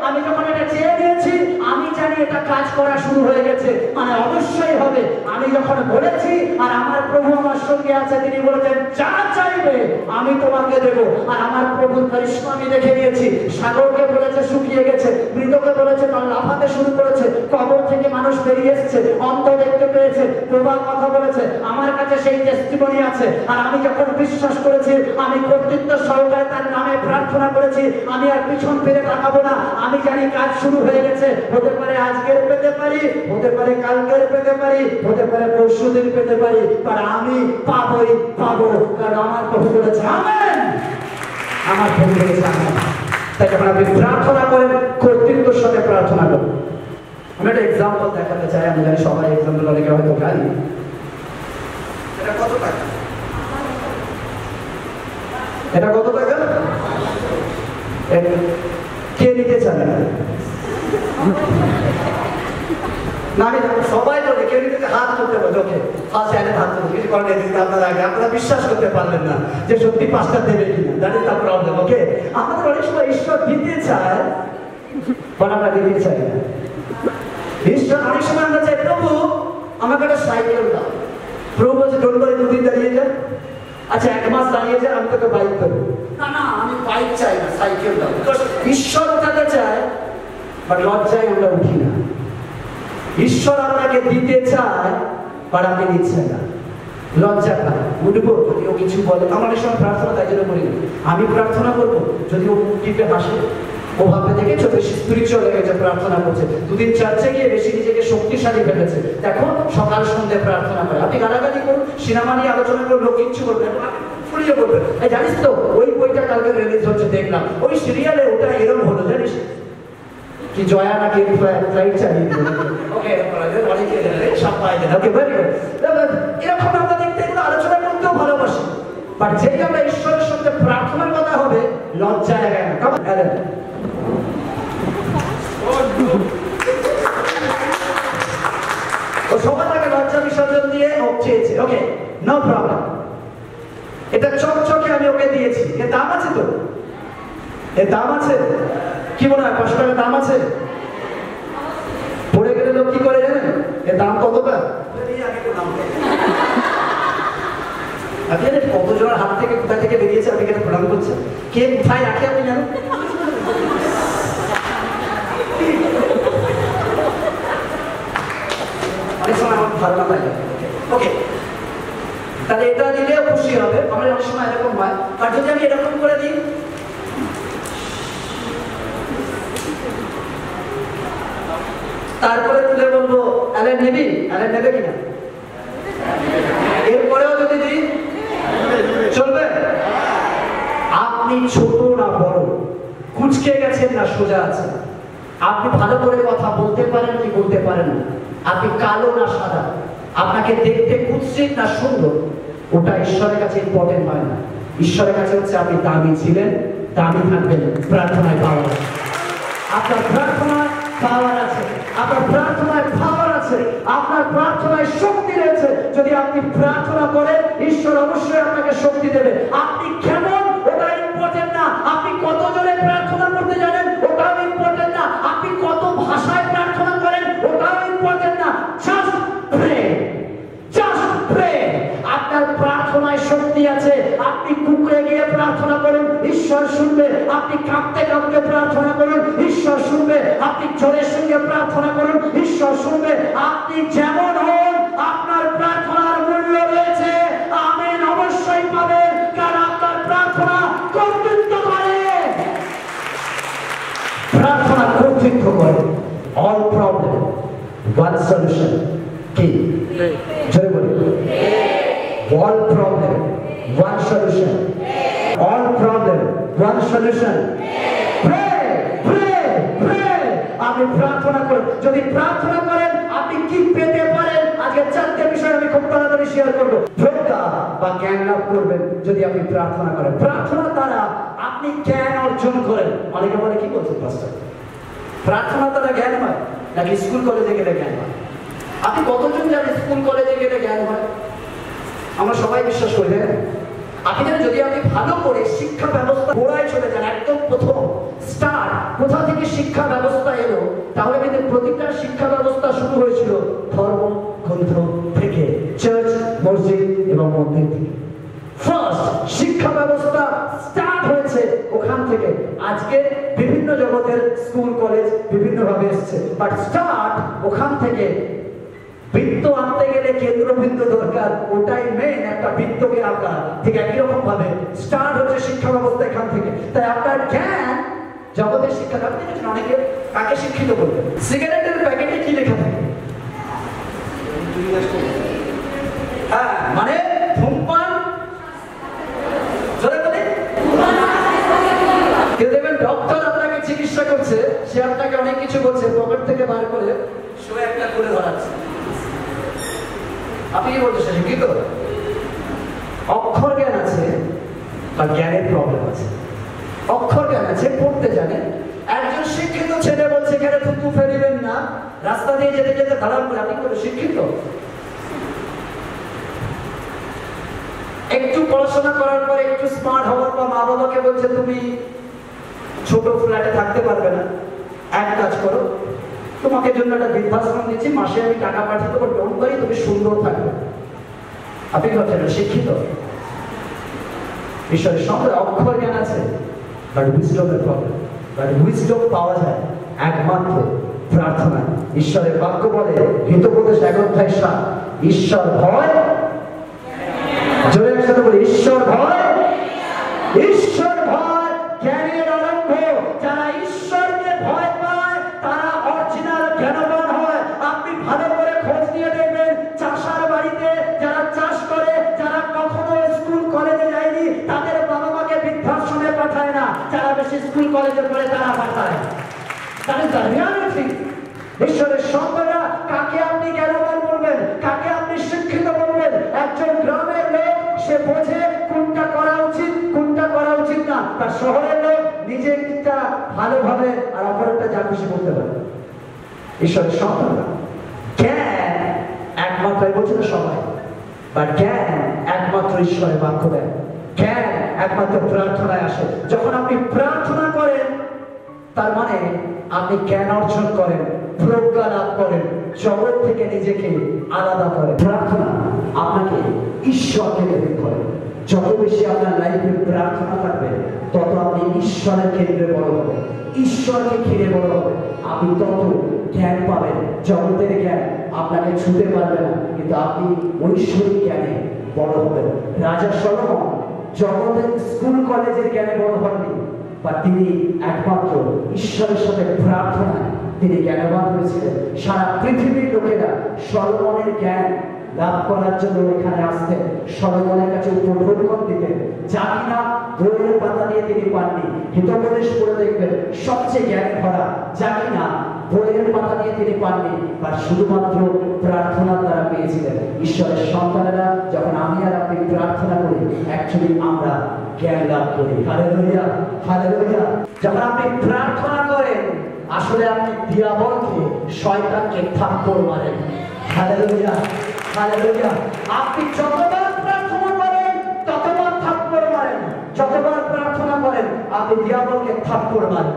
[SPEAKER 1] আমি যখন এটা চেয়ে নিয়েছি, আমি জানি এটা কাজ করা শুরু হয়ে গেছে, মানে অবশ্যই হবে। আমি যখন বলেছি আর আমার প্রভু আমার সঙ্গে আছে, তিনি বলেছেন যা চাইবে আমি তোমাকে দেবো। আর আমার প্রভুর কারিশমা আমি দেখে নিয়েছি। সাগরকে বলেছে শুকিয়ে গেছে, মৃতকে বলেছে তার লাফাতে শুরু করেছে, কবর থেকে মানুষ বেরিয়ে এসেছে, অন্ধ দেখতে পেয়েছে, প্রবাদ কথা বলেছে। আমার কাছে সেই টেস্টিমনি আছে। আর আমি যখন বিশ্বাস করেছি, আমি কর্তৃত্ব সহকারে তার নামে প্রার্থনা করেছি, আমি আর পিছন ফিরে তাকাবো না। আমি জানি কাজ শুরু হয়ে গেছে। হতে পারে আজকের পেতে পারি, হতে পারে কালকের পেতে পারি, হতে পারে পরশুদিন পেতে পারি, আর আমি পাবোই পাবো, কারণ আমার প্রভু বলেছে আমেন। আমার প্রভু বলেছে আমেন। তাই যখন আপনি প্রার্থনা করেন কর্তৃত্বের সাথে প্রার্থনা করুন। আমি একটা এক্সাম্পল দেখাতে চাই, আমি জানি সবাই এক্সাম্পল অনেকে হয়তো জানি। এটা কত টাকা? এটা কত টাকা? কে নিতে চান? না আমি সবাই বলে কেউ নিতে হাত করতে বলে, ওকে ফার্স্ট হ্যান্ডে হাত করতে কিছু করেন দিতে আপনারা আগে, আপনারা বিশ্বাস করতে পারলেন না যে সত্যি পাঁচটা দেবে কিনা, দ্যাট ইজ দ্য প্রবলেম। ওকে, আমাদের অনেক সময় ঈশ্বর দিতে চায় বাট আমরা দিতে চাই না। ঈশ্বর অনেক সময় আমরা চাই প্রভু আমাকে একটা সাইকেল দাও, প্রভু বলছে ডোন্ট ওয়ারি, দুদিন দাঁড়িয়ে যা, আচ্ছা এক মাস দাঁড়িয়ে যা, আমি তোকে বাইক দেবো। না না আমি বাইক চাই না, সাইকেল দাও। বিকজ ঈশ্বর ওঠাতে চায় বাট লজ্জায় আমরা উঠি না। ঈশ্বর আপনাকে দিতে চায় বাট আপনি দিচ্ছেন না, লজ্জা পায়, উঠবো যদি ও কিছু বলে। আমার এই সময় প্রার্থনা তাই জন্য করি, আমি প্রার্থনা করবো যদি ও টিপে হাসে, ও ভাবে দেখেছো বেশি স্পিরিচুয়াল হয়ে গেছে, প্রার্থনা করছে, দুদিন চার্চে গিয়ে বেশি নিজেকে শক্তিশালী ফেলেছে, দেখো সকাল সন্ধ্যে প্রার্থনা করে। আপনি গালাগালি করুন, সিনেমা নিয়ে আলোচনা করুন, লোক কিচ্ছু করবেন, ফুরিয়ে বলবেন এই জানিস তো ওই বইটা কালকে রিলিজ হচ্ছে দেখলাম, ওই সিরিয়ালে ওটা এরকম হলো জানিস কি জয়া নাকি ফ্লাইট চালিয়ে দিল। ওকে অনেকে সব পাই দেন। Okay very good. এরকম আমরা দেখতে এগুলো আলোচনা করতেও ভালোবাসি, বাট যেই আমরা ঈশ্বরের সঙ্গে প্রার্থনার কথা হবে লজ্জা লাগে না। কেমন অ্যালেন ও সবার আগে লজ্জা বিসর্জন দিয়ে ও চেয়েছে, ওকে নো প্রবলেম। এটা চকচকে আমি ওকে দিয়েছি, এর দাম আছে তো? এর দাম আছে? কি মনে হয় 500 টাকা দাম আছে? পড়ে গেলে লোক কি করে জানেন? এর দাম কতটা? আপনি জানেন কতজনের হাত থেকে কোথা থেকে বেরিয়েছে, আপনি কেন প্রণাম করছেন? কে কোথায় রাখে আপনি জানেন? অনেক সময় আমার ধারণা থাকে। ওকে, তাহলে এটা দিলেও খুশি হবে। আমার অনেক সময় এরকম হয়, আর যদি আমি এরকম করে দিই, তারপরে তুলে বলবো অ্যালেন নেবি, অ্যালেন নেবে কিনা? এরপরেও যদি দিই চলবে? আপনি ছোট না বড়, কুচকে গেছেন না সোজা আছেন, আপনি ভালো করে কথা বলতে পারেন কি বলতে পারেন না, আপনি কালো না সাদা, আপনাকে দেখতে কুৎসিত না সুন্দর, ওটা ঈশ্বরের কাছে ইম্পর্টেন্ট হয় না। ঈশ্বরের কাছে হচ্ছে আপনি দামি ছিলেন, দামি থাকবেন, প্রার্থনায় পাওয়ার আছে। আপনার প্রার্থনায় পাওয়ার আছে, আপনার প্রার্থনায় পাওয়ার আছে, আপনার প্রার্থনায় শক্তি রয়েছে। যদি আপনি প্রার্থনা করেন ঈশ্বর অবশ্যই আপনাকে শক্তি দেবে। আপনি কেমন ওটা ইম্পর্টেন্ট না, আপনি কত জোরে প্রার্থনা করতে জানেন ওটাও ইম্পর্টেন্ট না, আপনি কত ভাষায় প্রার্থনা করেন ওটাও ইম্পর্টেন্ট না। Just pray, just pray. আপনার প্রার্থনা প্রার্থনায় শক্তি আছে। আপনি কুকড়ে গিয়ে প্রার্থনা করুন, ঈশ্বর শুনবে। আপনি কাঁপতে কাঁপতে প্রার্থনা করুন, ঈশ্বর শুনবে। আপনি জোরের সঙ্গে প্রার্থনা করুন, ঈশ্বর শুনবে। আপনি যেমন হন, আপনার প্রার্থনার মূল্য রয়েছে। আমেন অবশ্যই পাবেন, কারণ আপনার প্রার্থনা কর্তৃত্ব করে। প্রার্থনা কর্তৃত্ব করে। All problem one solution. কি জোরে বলি? All problem, one solution. All problem, one solution. Pray, pray, pray. আপনি প্রার্থনা করুন। যদি প্রার্থনা করেন আপনি কি পেতে পারেন, আজকে 4টে বিষয় আমি খুব তাড়াতাড়ি শেয়ার করব। প্রজ্ঞা বা জ্ঞান লাভ করবেন যদি আপনি প্রার্থনা করেন। প্রার্থনা দ্বারা আপনি জ্ঞান অর্জন করেন। অনেকে বলে কি বলছেন পাস্টার, প্রার্থনা দ্বারা জ্ঞান হয় নাকি স্কুল কলেজে গেলে জ্ঞান হয়? আপনি কতজন জানেন স্কুল কলেজে গেলে জ্ঞান হয়? আমরা সবাই বিশ্বাস করি, তাই না? আপনি জানেন যদি আপনি ভালো করে শিক্ষা ব্যবস্থা গোড়ায় চলে যান, একদম প্রথম স্টার্ট কোথা থেকে শিক্ষা ব্যবস্থা এলো, তাহলে কিন্তু প্রতিটা শিক্ষা ব্যবস্থা শুরু হয়েছিল ধর্ম গ্রন্থ থেকে, চার্চ, মসজিদ এবং মন্দির থেকে। ফার্স্ট শিক্ষা ব্যবস্থা স্টার্ট হয়েছে ওখান থেকে। আজকে বিভিন্ন জগতের স্কুল কলেজ বিভিন্ন ভাবে এসছে, বাট স্টার্ট ওখান থেকে। বৃত্ত আনতে গেলে কেন্দ্রবিন্দু দরকার, ওটাই মেন, একটা বৃত্তকে আঁকা। ঠিক একই রকম ভাবে স্টার্ট হচ্ছে শিক্ষা ব্যবস্থা এখান থেকে। তাই আপনার জ্ঞান জগতের শিক্ষা। আপনি দেখেছেন অনেকে কাকে শিক্ষিত করবে? সিগারেটের প্যাকেটে কি লেখা থাকে? হ্যাঁ, মানে ধূমপান। জোরে বলে। কেউ দেখবেন ডক্টর আপনাকে চিকিৎসা করছে, সে আপনাকে অনেক কিছু বলছে, পকেট থেকে বার করে সে একটা করে ধরাচ্ছে। আপনি কি বলতে চাইছেন? কিন্তু অক্ষর জ্ঞান আছে বা জ্ঞানের প্রবলেম আছে। অক্ষর জ্ঞান আছে, পড়তে জানে। একজন শিক্ষিত ছেলে বলছে এখানে থুতু ফেলিবেন না, রাস্তা দিয়ে যেতে যেতে দাঁড়ান করে। আপনি কি শিক্ষিত? একটু পড়াশোনা করার পরে একটু স্মার্ট হওয়ার পর মা বাবাকে বলছে তুমি ছোট ফ্ল্যাটে থাকতে পারবে না, এক কাজ করো, তোমাকে জন্য একটা বৃদ্ধাশ্রম দিচ্ছি, মাসে আমি টাকা পাঠিয়ে দেবো, ডোন্ট ওয়ারি, তুমি সুন্দর থাকবে। আপনি কি ভাবছেন শিক্ষিত? ঈশ্বরের সঙ্গে অক্ষর জ্ঞান আছে, বাট উইজডমের প্রবলেম। বাট উইজডম পাওয়া যায় একমাত্র প্রার্থনা। ঈশ্বরের বাক্য বলে হিতোপদেশ 1:7, ঈশ্বর ভয়, জোরে একসাথে বলি, ঈশ্বর ভয়, ঈশ্বর ভয় জ্ঞানের আরম্ভ। যারা ঈশ্বরকে ভয় পায় তারা অরিজিনাল জ্ঞানবান হয়। আপনি ভালো করে খোঁজ নিয়ে দেখবেন, চাষার বাড়িতে যারা চাষ করে, যারা কখনো স্কুল কলেজে যায়নি, তাদের বাবা মাকে বৃদ্ধাশ্রমে পাঠায় না। যারা বেশি স্কুল কলেজে পড়ে তারা পাঠায়। তাহলে ঈশ্বরের সন্তানরা কাকে আপনি জ্ঞানবান বলবেন, কাকে আপনি শিক্ষিত বলবেন? একজন গ্রামের লোক সে বোঝে কোনটা করা উচিত কোনটা করা উচিত না। তার শহরের লোক নিজেরটা ভালোভাবে আর অপরেরটা যা খুশি করতে পারে। ঈশ্বরের সন্তানরা জ্ঞান একমাত্র, বলছে না সবাই, বা জ্ঞান একমাত্র ঈশ্বরের বাক্য দেয়। জ্ঞান একমাত্র প্রার্থনায় আসে। যখন আপনি প্রার্থনা করেন তার মানে আপনি জ্ঞান অর্জন করেন, প্রজ্ঞা লাভ করেন, জগৎ থেকে নিজেকে আলাদা করেন। প্রার্থনা আপনাকে ঈশ্বরকে বের করে। যত বেশি আপনার লাইফে প্রার্থনা থাকবে তত আপনি ঈশ্বরের কেন্দ্রে বড় হবেন, ঈশ্বরকে ঘিরে বড় হবেন। আপনি তত জ্ঞান পাবেন। জগতের জ্ঞান আপনাকে ছুঁতে পারবে না, কিন্তু আপনি ঐশ্বরিক জ্ঞানে বড় হবেন। রাজা সলোমন জগতের স্কুল কলেজের জ্ঞানে বড় হননি, বা তিনি একমাত্র ঈশ্বরের সাথে প্রার্থনায় তিনি জ্ঞানবান হয়েছিলেন। সারা পৃথিবীর লোকেরা সলোমনের জ্ঞান লাভ করার জন্য এখানে আসতেন, সলোমনের কাছে উপঢৌকন দিতেন, যা কিনা বইয়ের পাতা দিয়ে তিনি পাননি। হিতোপদেশ পড়ে দেখবেন সবচেয়ে জ্ঞান ভরা, যা কিনা বইয়ের পাতা দিয়ে তিনি পাননি, বা শুধুমাত্র প্রার্থনার দ্বারা পেয়েছিলেন। ঈশ্বরের সন্তানেরা যখন আমি আর আপনি প্রার্থনা করি, অ্যাকচুয়ালি আমরা জ্ঞান লাভ করি। Hallelujah, hallelujah. যখন আপনি প্রার্থনা করেন আসলে আপনি দিয়াবলকে, শয়তানকে থাপ্পড় মারেন। Hallelujah, hallelujah. আপনি যতবার প্রার্থনা করেন ততবার থাপ্পড় মারেন, যতবার প্রার্থনা করেন আপনি দিয়াবলকে থাপ্পড় মারেন।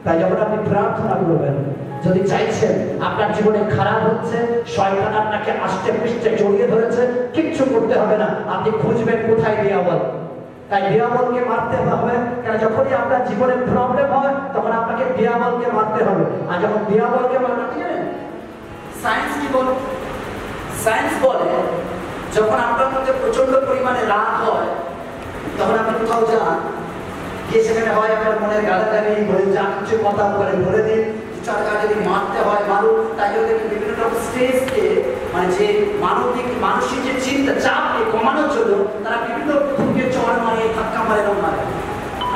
[SPEAKER 1] তাই যখন আপনি প্রার্থনা করবেন, যদি চাইছেন আপনার জীবনে খারাপ হচ্ছে, শয়তান আপনাকে আষ্টে পৃষ্ঠে জড়িয়ে ধরেছে, কিচ্ছু কিচ্ছু করতে হবে না, আপনি খুঁজবেন কোথায় দিয়াবল। তাই দিয়াবলকে মারতে হবে, কারণ যখনই আপনার জীবনে প্রবলেম হয় তখন আপনাকে দিয়াবলকে মারতে হবে। আর যখন দিয়াবলকে মারতে জানেন সায়েন্স কি বলে? সায়েন্স বলে যখন আপনার মধ্যে প্রচন্ড পরিমাণে রাগ হয় তখন আপনি কোথাও যান, গিয়ে সেখানে হয় আপনার মনের গালাগালি বলে যা কিছু কথা বলে বলে দিন, চারকা যদি মারতে হয় মারুন। তাই জন্য বিভিন্ন রকম স্ট্রেসকে মানে যে মানসিক যে চিন্তা চাপকে কমানোর জন্য তারা বিভিন্ন রকমের চড় মারে, ধাক্কা মারে, এরকম মারে।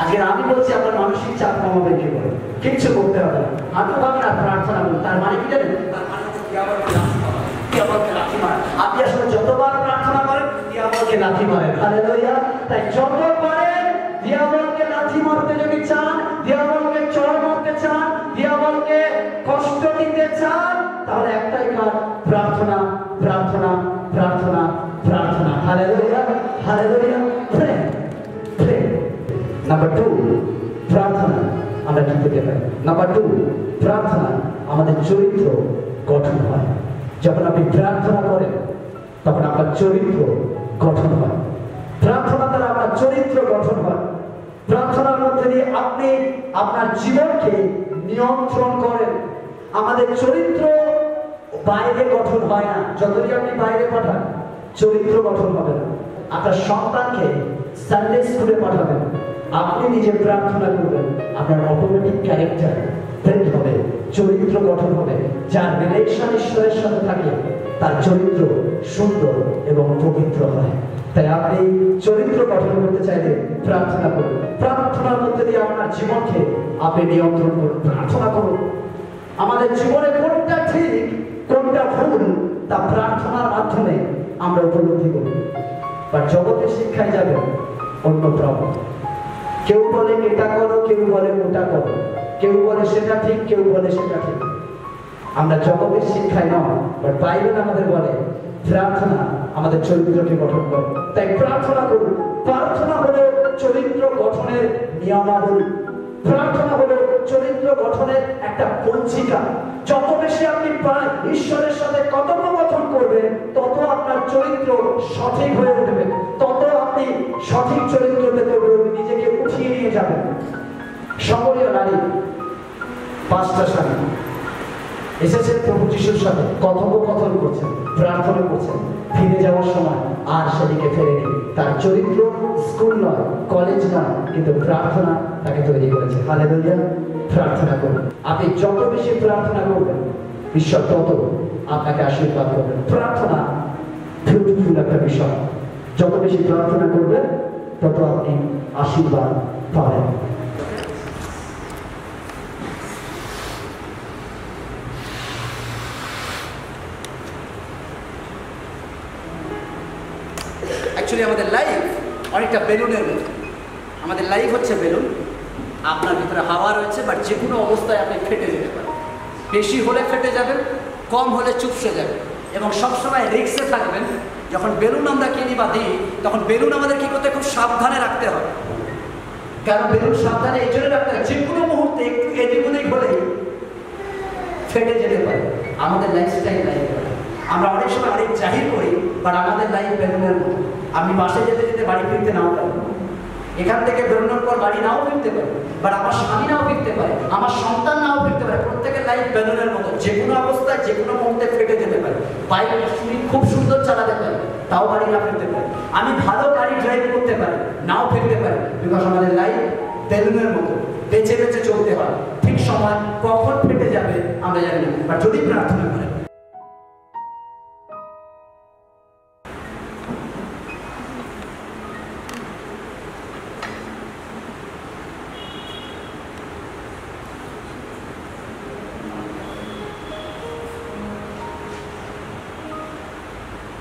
[SPEAKER 1] আজকে আমি বলছি আপনার মানসিক চাপ কমাবে কি করে? কিচ্ছু করতে হবে না, হাঁটু ভাবেন আর প্রার্থনা করুন। তার মানে কি জানেন? তার মানে হচ্ছে দিয়াবলকে লাথি মারেন। আপনি আসলে যতবার প্রার্থনা করেন দিয়াবলকে লাথি মারেন। হালেলুয়া। তাই যত পারেন দিয়াবলকে লাথি মারতে যদি চান, দিয়াবলকে চড় মারতে চান, দিয়াবলকে কষ্ট দিতে চান, তাহলে একটাই কাজ, প্রার্থনা, প্রার্থনা, প্রার্থনা, প্রার্থনা। Hallelujah, hallelujah. Pray, pray. Number 2, প্রার্থনা আমরা কি পেতে পারি? নাম্বার 2, প্রার্থনা আমাদের চরিত্র গঠন হয়। যখন আপনি প্রার্থনা করেন তখন আপনার চরিত্র গঠন হয়। প্রার্থনা দ্বারা আপনার চরিত্র গঠন হয়। প্রার্থনার মধ্যে দিয়ে আপনি আপনার জীবনকে নিয়ন্ত্রণ করেন। আমাদের চরিত্র বাইরে গঠন হয় না, যতই আপনি বাইরে পাঠান চরিত্র গঠন হবে না। আপনার সন্তানকে সানডে স্কুলে পাঠাবেন, আপনি নিজে প্রার্থনা করবেন, আপনার অটোমেটিক ক্যারেক্টার তৈরি হবে, চরিত্র গঠন হবে। যার রিলেশন ঈশ্বরের সাথে থাকে তার চরিত্র সুন্দর এবং পবিত্র হয়। তাই আপনি চরিত্র গঠন করতে চাইলে প্রার্থনা করুন। প্রার্থনার মধ্যে দিয়ে আপনার জীবনকে আপনি নিয়ন্ত্রণ করুন। প্রার্থনা করুন। আমাদের জীবনে কোনটা ঠিক কোনটা ভুল তা প্রার্থনার মাধ্যমে আমরা উপলব্ধি করি। বা জগতের শিক্ষায় যাবে অন্য প্রভাব। কেউ বলে এটা করো, কেউ বলে ওটা করো, কেউ বলে সেটা ঠিক, কেউ বলে সেটা ঠিক। আমরা জগতের শিক্ষায় নয়, বাট বাইবেল আমাদের বলে প্রার্থনা আমাদের চরিত্রকে গঠন করে। তাই প্রার্থনা করুন। প্রার্থনা হলো চরিত্র গঠনের নিয়মাবলী। প্রার্থনা হলো চরিত্র গঠনের একটা পঞ্জিকা। যত বেশি আপনি ঈশ্বরের সাথে কথোপকথন করবেন তত আপনার চরিত্র সঠিক হয়ে উঠবে, তত আপনি সঠিক চরিত্র পেতে নিজেকে উঠিয়ে নিয়ে যাবেন। সকলীয় নারী 5টা স্বামী এসেছেন প্রভু যিশুর সাথে কথোপকথন করছেন, প্রার্থনা করছেন। ফিরে যাওয়ার সময় আর সেদিকে ফেরেনি। তার চরিত্র স্কুল নয়, কলেজ নয়, কিন্তু প্রার্থনা তাকে তৈরি করেছে। হালেলুয়া। প্রার্থনা করুন। আপনি যত বেশি প্রার্থনা করবেন ঈশ্বর তত আপনাকে আশীর্বাদ করবেন। প্রার্থনা বিউটিফুল একটা বিষয়। যত বেশি প্রার্থনা করবেন তত আপনি আশীর্বাদ পাবেন। অ্যাকচুয়ালি আমাদের লাইফ অনেকটা বেলুনের মতো। আমাদের লাইফ হচ্ছে বেলুন। আপনার ভিতরে হাওয়া রয়েছে, বাট যে কোনো অবস্থায় আপনি ফেটে যেতে পারেন। বেশি হলে ফেটে যাবেন, কম হলে চুপসে যাবেন। এবং সবসময় রিস্কে থাকবেন। যখন বেলুন আমরা কিনি বা দিই তখন বেলুন আমাদের কি করতে খুব সাবধানে রাখতে হবে। কারণ বেলুন সাবধানে এই জন্য রাখতে হবে, যে কোনো মুহূর্তে একটু এদিক ওদিক হলেই ফেটে যেতে পারে। আমাদের লাইফস্টাইল লাইফ আমরা অনেক সময় অনেক জাহির করি, বাট আমাদের লাইফ বেলুনের মতো। আমি বাসে যেতে যেতে বাড়ি ফিরতে নাও পারি, এখান থেকে বেরোনোর পর বাড়ি নাও ফিরতে পারে, বাট আমার স্বামী নাও ফিরতে পারে, আমার সন্তান নাও ফিরতে পারে। প্রত্যেকের লাইফ বেলুনের মতো, যে কোনো অবস্থায় যে কোনো মুহূর্তে ফেটে যেতে পারে। বাইক খুব সুন্দর চালাতে পারে, তাও বাড়ি না ফিরতে পারে। আমি ভালো গাড়ি ড্রাইভ করতে পারি, নাও ফিরতে পারি। বিকজ আমাদের লাইফ বেলুনের মতো, বেঁচে বেঁচে চলতে হয়। ঠিক সময় কখন ফেটে যাবে আমরা জানি না, বাট যদি প্রার্থনা করেন।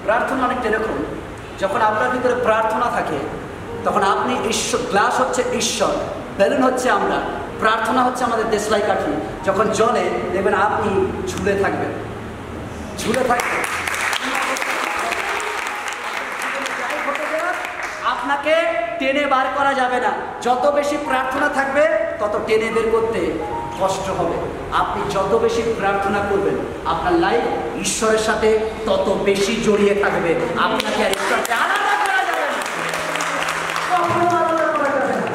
[SPEAKER 1] প্রার্থনা অনেকটা এরকম, যখন আপনার ভিতরে প্রার্থনা থাকে তখন আপনি ঈশ্বর, গ্লাস হচ্ছে ঈশ্বর, বেলুন হচ্ছে আমরা, প্রার্থনা হচ্ছে আমাদের দেশলাই কাঠি। যখন জলে দেখবেন আপনি ঝুলে থাকবেন, ঝুলে থাকবেন। আপনাকে টেনে বার করা যাবে না। যত বেশি প্রার্থনা থাকবে
[SPEAKER 3] তত টেনে বের করতে কষ্ট হবে। আপনি যত বেশি প্রার্থনা করবেন আপনার লাইফ ঈশ্বরের সাথে তত বেশি জড়িয়ে থাকবে। আপনাকে আর ঈশ্বরকে আলাদা করা যাবে না,
[SPEAKER 1] কখনো আলাদা করা যাবে না।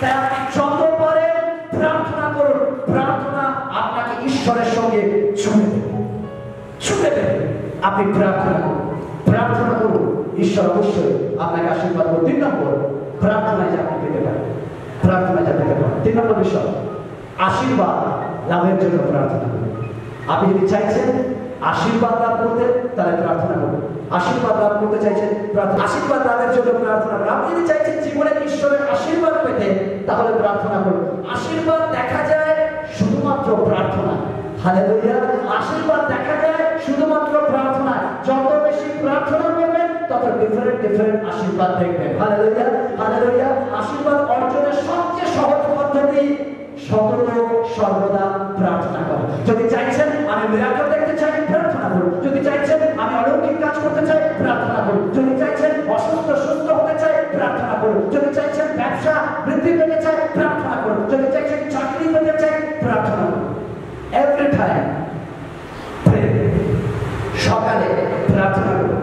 [SPEAKER 1] তাই আপনি যত পারেন প্রার্থনা করুন। প্রার্থনা আপনাকে ঈশ্বরের সঙ্গে ছুঁয়ে দেবে। আপনি প্রার্থনা করুন, প্রার্থনা করুন, ঈশ্বর অবশ্যই আপনাকে আশীর্বাদ করুন। 3 নম্বর, প্রার্থনায় যা আপনি পেতে পারেন, প্রার্থনায় যা পেতে পারেন। 3 নম্বর বিষয়, আশীর্বাদ লাভের জন্য প্রার্থনা করুন। আপনি যদি চাইছেন আশীর্বাদ লাভ করতে, তাহলে প্রার্থনা করুন। আশীর্বাদ লাভ করতে চাইছেন, আশীর্বাদ লাভের জন্য প্রার্থনা করুন। আপনি যদি চাইছেন জীবনে ঈশ্বরের আশীর্বাদ পেতে, তাহলে প্রার্থনা করুন। আশীর্বাদ দেখা যায় শুধুমাত্র প্রার্থনা। হালেলুয়া! আশীর্বাদ দেখা যায় শুধুমাত্র প্রার্থনা। যত বেশি প্রার্থনা করবেন তত ডিফারেন্ট আশীর্বাদ দেখবেন। হালেলুয়া! হালেলুয়া! আশীর্বাদ অর্জনের সবচেয়ে সহজ পদ্ধতি সর্বদা প্রার্থনা করো। যদি চাইছেন আমি মিরাকল দেখতে চাই, প্রার্থনা করুন। যদি চাইছেন আমি অলৌকিক কাজ করতে চাই, প্রার্থনা করুন। যদি চাইছেন অসুস্থ সুস্থ হতে চাই, প্রার্থনা করুন। যদি চাইছেন ব্যবসা বৃদ্ধি পেতে চাই, প্রার্থনা করুন। যদি চাইছেন চাকরি পেতে চাই, প্রার্থনা করুন। Every time pray. সকালে প্রার্থনা করুন,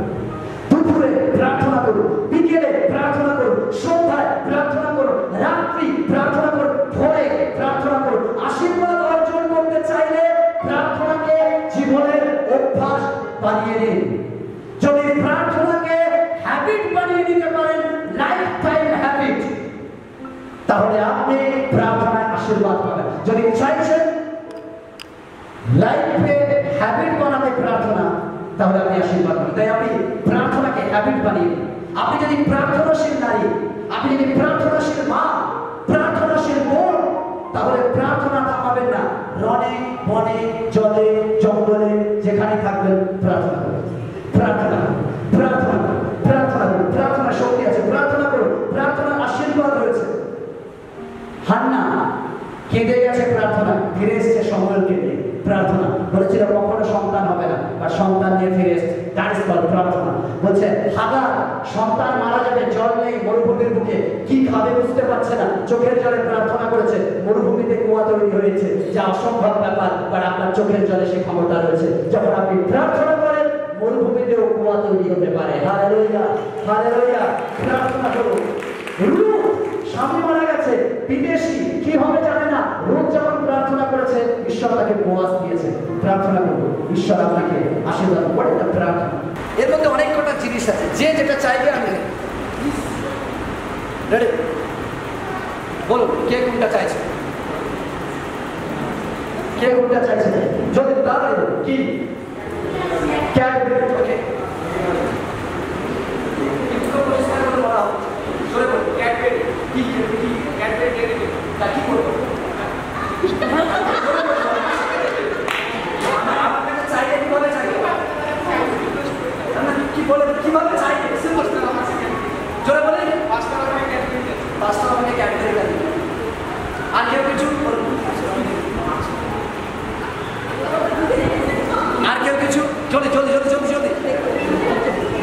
[SPEAKER 1] দুপুরে প্রার্থনা করুন, বিকেলে প্রার্থনা করুন, সন্ধ্যায় প্রার্থনা করুন, রাত্রি প্রার্থনা করুন, ভোরে প্রার্থনা করুন। আশীর্বাদ অর্জন করতে চাইলে প্রার্থনাকে জীবনের অভ্যাস বানিয়ে নিন। যদি প্রার্থনাকে হ্যাবিট বানিয়ে দিতে পারেন, লাইফ টাইম হ্যাবিট, তাহলে আপনি প্রার্থনায় আশীর্বাদ পাবেন। যদি চাইছেন লাইফে হ্যাবিট বানাতে প্রার্থনা, তাহলে আপনি আশীর্বাদ পাবেন। তাই আপনি প্রার্থনাকে হ্যাবিট বানিয়ে, আপনি যদি প্রার্থনাশীল নারী, আপনি যদি প্রার্থনাশীল মা, প্রার্থনাশীল বোন, তাহলে প্রার্থনা থামাবেন না। রনে বনে জলে জঙ্গলে যেখানে থাকবেন প্রার্থনা করুন, প্রার্থনা করুন, প্রার্থনা করুন, প্রার্থনা করুন। প্রার্থনা শক্তি আছে, প্রার্থনা করুন। প্রার্থনার আশীর্বাদ রয়েছে। হান্না কেঁদে গেছে, প্রার্থনা ফিরে এসেছে শমূয়েলকে নিয়ে। প্রার্থনা বলেছিল কখনো সন্তান হবে না, আর সন্তান নিয়ে ফিরে এসেছে। দ্যাট ইজ কল্ড প্রার্থনা। বলছে হাগার সন্তান মারা যাবে, জল নেই মরুভূমির বুকে, কি খাবে বুঝতে পারছে না, চোখের জলে প্রার্থনা করেছে। মরুভূমিতে কুয়া তৈরি হয়েছে, যা অসম্ভব ব্যাপার, বাট আপনার চোখের জলে সেই ক্ষমতা রয়েছে। যখন আপনি প্রার্থনা করেন মরুভূমিতেও কুয়া তৈরি হতে পারে। হালেলুয়া! হালেলুয়া! প্রার্থনা করুন। রূপ স্বামী মারা গেছে, বিদেশি, কি হবে জানে না, রোজ যখন প্রার্থনা করেছে ঈশ্বর তাকে বোয়াস দিয়েছে। প্রার্থনা করুন, ঈশ্বর আপনাকে আশীর্বাদ করে। প্রার্থনা
[SPEAKER 3] এর মধ্যে অনেক কটা জিনিস আছে, যে যেটা চাইবে আমি রেডি। বলুন কে কোনটা চাইছে,
[SPEAKER 1] কে কোনটা চাইছে? যদি দাঁড়ায় কি ক্যাডবেরি, ওকে
[SPEAKER 3] ক্যাডবেরি কি ক্যাডবেরি তা কি করবো আপনাকে চাইলে কিভাবে চাইবে, কি বলে কিভাবে চাইবে, জোরে বলে 5 টাকা আমাকে ক্যাডবেরি দিন। আর কেউ কিছু, আর কেউ কিছু, জলদি জলদি জলদি জলদি জলদি,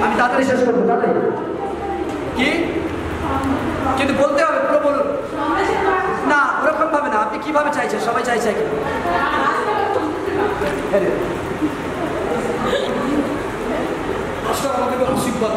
[SPEAKER 3] আমি তাড়াতাড়ি শেষ করবো। তাড়াতাড়ি কি কিন্তু বলতে হবে, পুরো বলুন না, ওরকম ভাবে না। আপনি কিভাবে চাইছেন, সবাই চাইছে কি? আশীর্বাদ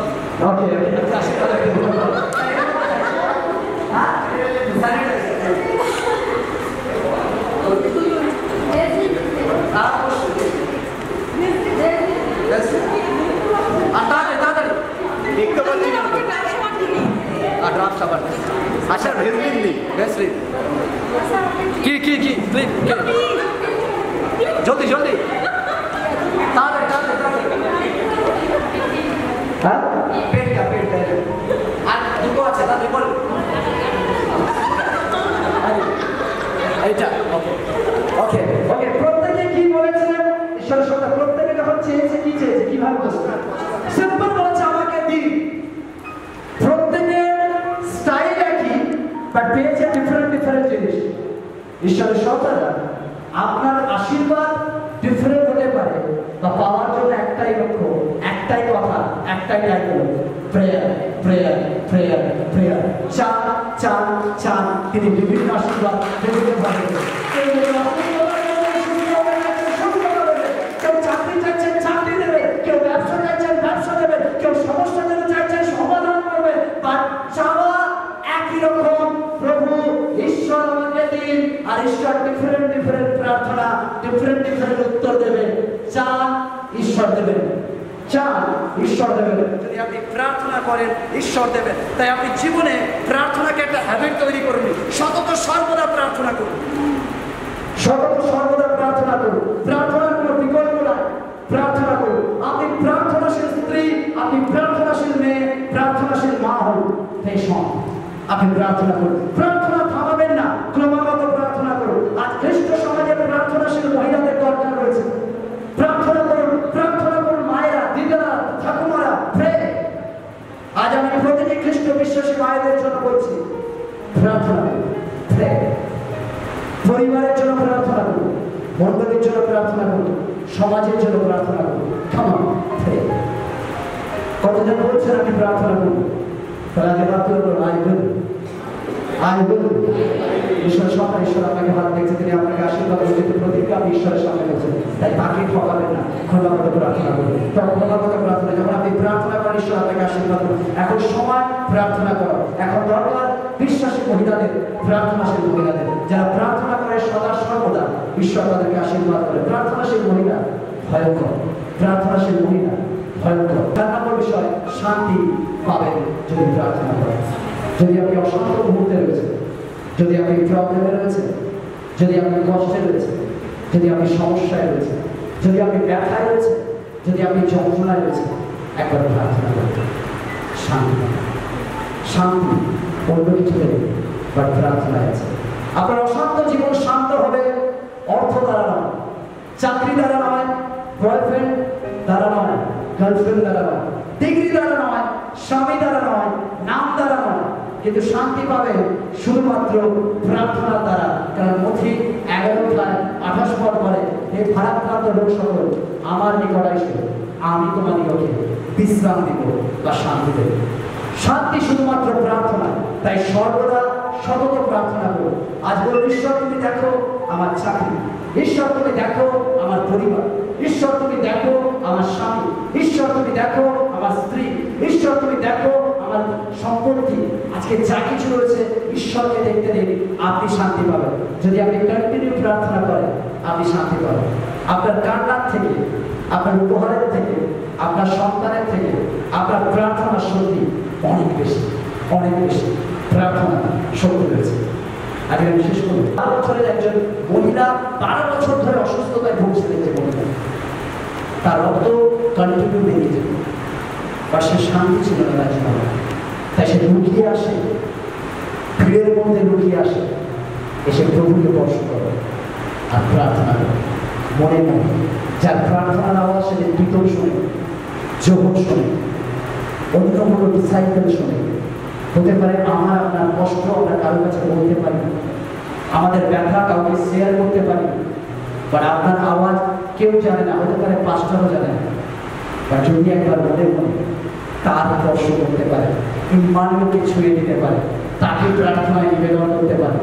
[SPEAKER 3] আচ্ছা কি কি কি জলদি জলদি তাড়াতাড়ি তাড়াতাড়ি
[SPEAKER 1] হ্যাঁ
[SPEAKER 3] পেটটা আর দুটো আছে, তাড়াতাড়ি বল এইটা। ওকে ওকে
[SPEAKER 1] ওকে, প্রত্যেকে কি বলেছিলেন? ঈশ্বরের সত্তা। প্রত্যেকে যখন চেয়েছে কি চেয়েছে, কিভাবে বলছে? সিম্পল বলেছে আমাকে দিন। প্রত্যেকের স্টাইল একই, বাট পেয়েছে ডিফারেন্ট জিনিস। ঈশ্বরের সত্তাটা আপনার আশীর্বাদ ডিফারেন্ট হতে পারে, বা পাওয়ার জন্য একটাই লক্ষ্য, একটাই কথা, একটাই title. Prayer prayer prayer prayer. চান চান চান, তিনি বিভিন্ন আশীর্বাদ বিভিন্ন ভাবে কেউ চাকরি চাইছেন চাকরি দেবে, কেউ ব্যবসা চাইছেন ব্যবসা দেবে, কেউ সমস্যা যেতে চাইছেন সমাধান করবে। বাট চাওয়া একই রকম, প্রভু ঈশ্বর আমাকে দিন, আর ঈশ্বর ডিফারেন্ট ডিফারেন্ট প্রার্থনা ডিফারেন্ট ডিফারেন্ট উত্তর দেবেন। চান ঈশ্বর দেবেন, চান ঈশ্বর দেবেন।
[SPEAKER 3] যদি আপনি প্রার্থনা করেন ঈশ্বর দেবেন। তাই আপনি জীবনে প্রার্থনাকে একটা হ্যাবিট তৈরি করুন, সতত সর্বদা প্রার্থনা করুন,
[SPEAKER 1] সতত সর্বদা প্রার্থনা করুন। প্রার্থনার কোনো বিকল্প নাই, প্রার্থনা করুন। আপনি প্রার্থনাশীল স্ত্রী, আপনি প্রার্থনাশীল মেয়ে, প্রার্থনাশীল মা হন, সেই সময় আপনি প্রার্থনা করুন। প্রার্থনা থামাবেন না, ক্রমাগত প্রার্থনা করুন। আজ খ্রিস্ট সমাজে প্রার্থনাশীল মহিলাদের দরকার রয়েছে। প্রার্থনা করুন, প্রার্থনা করুন মায়েরা, দিদারা, ঠাকুমারা, প্রে। আজ আমি প্রতিটি খ্রিস্ট বিশ্বাসী মায়েদের জন্য বলছি, প্রার্থনা করুন, প্রে। পরিবারের জন্য প্রার্থনা করুন, মণ্ডলীর জন্য প্রার্থনা করুন, সমাজের জন্য প্রার্থনা করুন। কতজন বলছেন আমি প্রার্থনা করব? তাহলে আগে ভাবতে হবে ঈশ্বর সন্তান, ঈশ্বর আপনাকে হাত দেখছে, তিনি আপনাকে আশীর্বাদ দিতে প্রতিজ্ঞা আপনি ঈশ্বরের সামনে করছেন। তাই তাকে ঠকাবেন না, খোলাভাবে প্রার্থনা করুন। তখন খোলাভাবে প্রার্থনা, যখন আপনি প্রার্থনা করেন ঈশ্বর আপনাকে আশীর্বাদ করুন। এখন সময় প্রার্থনা করা, এখন দরকার বিশ্বাসী মহিলাদের, প্রার্থনাশীল মহিলাদের, যারা প্রার্থনা করে সদা সর্বদা ঈশ্বর তাদেরকে আশীর্বাদ করে। প্রার্থনাশীল মহিলা ভয়ঙ্কর, প্রার্থনাশীল মহিলা ভয়ঙ্কর। 4 নম্বর বিষয়, শান্তি পাবেন যদি প্রার্থনা করেন। যদি আপনি অশান্ত মুহূর্তে রয়েছেন, যদি আপনি প্রবলেমে রয়েছেন, যদি আপনি কষ্টে রয়েছেন, যদি আপনি সমস্যায় রয়েছেন, যদি আপনি ব্যথায় রয়েছেন, যদি আপনি যন্ত্রণায় রয়েছেন, একবার প্রার্থনা করবেন, শান্তি পাবেন। শান্তি অন্য কিছু দেবে, বাট প্রার্থনায় আছে। আপনার অশান্ত জীবন শান্ত হবে অর্থ দ্বারা নয়, চাকরি দ্বারা নয়, বয়ফ্রেন্ড দ্বারা নয়, গার্লফ্রেন্ড দ্বারা নয়, ডিগ্রি দ্বারা নয়, স্বামী দ্বারা নয়, নাম দ্বারা নয়, কিন্তু শান্তি পাবে শুধুমাত্র প্রার্থনার দ্বারা। কারণ মথি 11:28 পদ বলে, এই ভারাক্রান্ত লোক সকল আমার নিকট আসবে, আমি তোমার নিকটে বিশ্রাম দিব বা শান্তি দেব। শান্তি শুধুমাত্র প্রার্থনা। তাই সর্বদা সতত প্রার্থনা করো। আজ বলো, ঈশ্বর তুমি দেখো আমার চাকরি, ঈশ্বর তুমি দেখো আমার পরিবার, ঈশ্বর তুমি দেখো আমার স্বামী, ঈশ্বর তুমি দেখো আমার স্ত্রী, ঈশ্বর তুমি দেখো আমার সম্পত্তি। আজকে যা কিছু রয়েছে ঈশ্বরকে দেখতে দিন, আপনি শান্তি পাবেন। যদি আপনি কন্টিনিউ প্রার্থনা করেন, আপনি শান্তি পাবেন। আপনার কান্নার থেকে, আপনার উপহারের থেকে, আপনার সন্তানের থেকে আপনার প্রার্থনা শক্তি অনেক বেশি, অনেক বেশি প্রার্থনা শক্তি রয়েছে। আগে আমি শেষ করব। 12 বছরের একজন মহিলা 12 বছর ধরে অসুস্থতায় ভুগছিলেন। যে মহিলা, তার রক্ত কন্টিনিউ বেরিয়ে যেত, বা সে শান্তি ছিল না তার জীবনে। তাই সে লুকিয়ে আসে, ভিড়ের মধ্যে লুকিয়ে আসে, এসে প্রভুকে স্পর্শ করে আর প্রার্থনা করে মনে মনে। যার প্রার্থনার আওয়াজ সে পিতল শোনে, যোহন শোনে, অন্য কোনো ডিসাইপল শোনে। হতে পারে আমার আপনার কষ্ট আমরা কারোর কাছে বলতে পারি, আমাদের ব্যথা কাউকে শেয়ার করতে পারি, বাট আপনার আওয়াজ কেউ জানে না। হতে পারে পাস্টারও জানে না, বা যদি একবার মনে মনে তার স্পর্শ করতে পারে, ইমানকে ছুঁয়ে দিতে পারে, তাকে প্রার্থনায় নিবেদন করতে পারে,